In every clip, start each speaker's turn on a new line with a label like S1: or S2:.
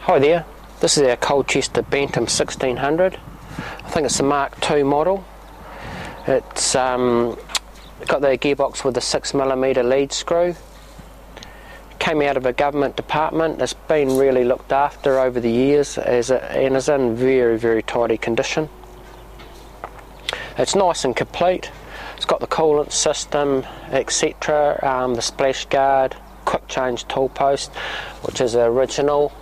S1: Hi there, this is our Colchester Bantam 1600. I think it's the Mark II model. It's got the gearbox with a 6mm lead screw. Came out of a government department. It's been really looked after over the years and is in very, very tidy condition. It's nice and complete. It's got the coolant system, etc., the splash guard, quick change tool post, which is original.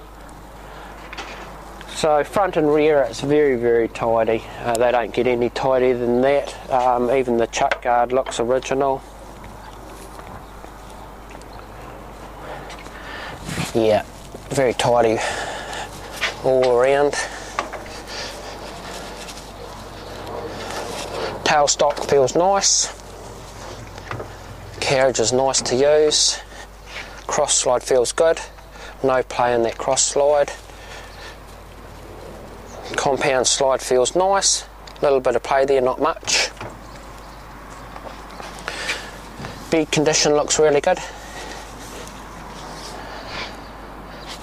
S1: So front and rear, it's very, very tidy. They don't get any tidier than that. Even the chuck guard looks original. Yeah, very tidy all around. Tailstock feels nice. Carriage is nice to use. Cross slide feels good. No play in that cross slide. Compound slide feels nice. A little bit of play there, not much. Bed condition looks really good.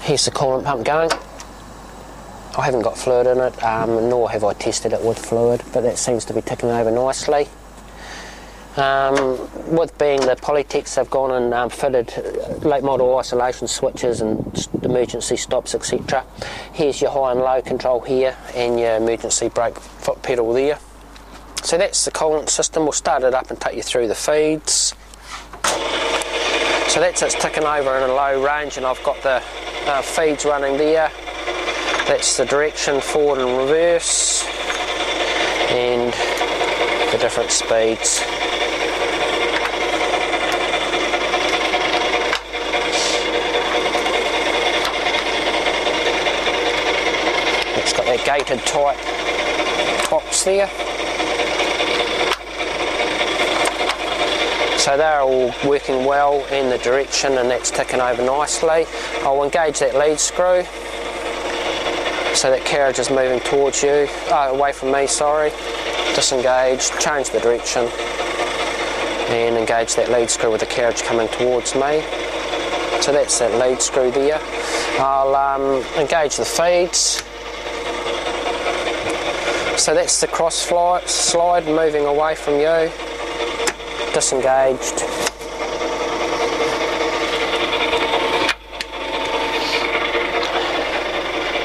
S1: Here's the coolant pump going. I haven't got fluid in it, nor have I tested it with fluid, but that seems to be ticking over nicely. With being the Polytechs, they've gone and fitted late model isolation switches and emergency stops, etc. Here's your high and low control here, and your emergency brake foot pedal there. So that's the coolant system. We'll start it up and take you through the feeds. So that's it's ticking over in a low range, and I've got the feeds running there. That's the direction, forward and reverse, and the different speeds. It's got that gated type tops there. So they're all working well in the direction, and that's ticking over nicely. I'll engage that lead screw. So that carriage is moving towards you, away from me, sorry. Disengage, change the direction, and engage that lead screw with the carriage coming towards me. So that's that lead screw there. I'll engage the feeds. So that's the cross slide moving away from you. Disengaged.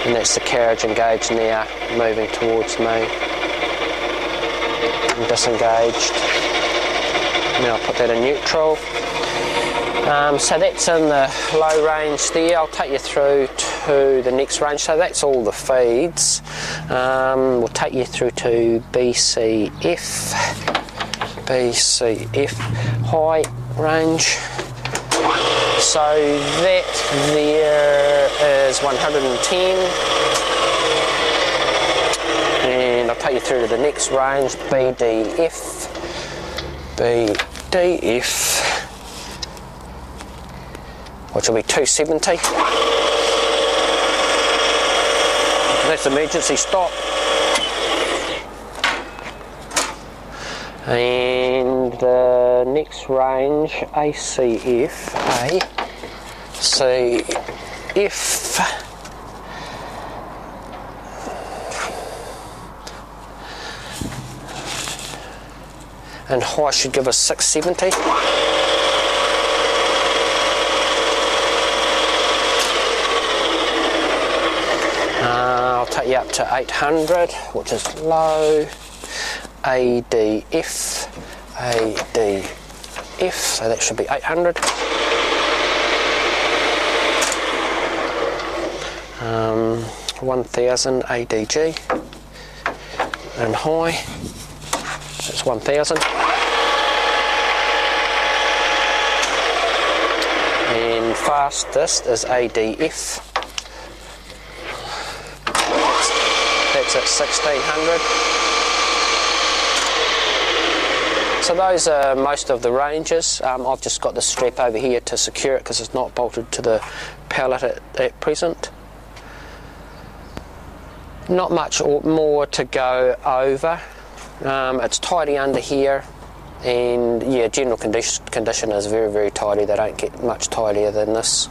S1: And that's the carriage engaged now, moving towards me. And disengaged. Now I'll put that in neutral. So that's in the low range there. I'll take you through to the next range. So that's all the feeds. We'll take you through to BCF. BCF high range. So that there is 110, and I'll take you through to the next range, BDF, which will be 270. That's emergency stop. And the next range, ACF, and high should give us 670. I'll take you up to 800, which is low. ADF, so that should be 800. 1000 ADG, and high, that's 1000. And fastest is ADF, that's at 1600. So those are most of the ranges. I've just got the strap over here to secure it because it's not bolted to the pallet at present. Not much more to go over. It's tidy under here, and yeah, general condition is very, very tidy. They don't get much tidier than this.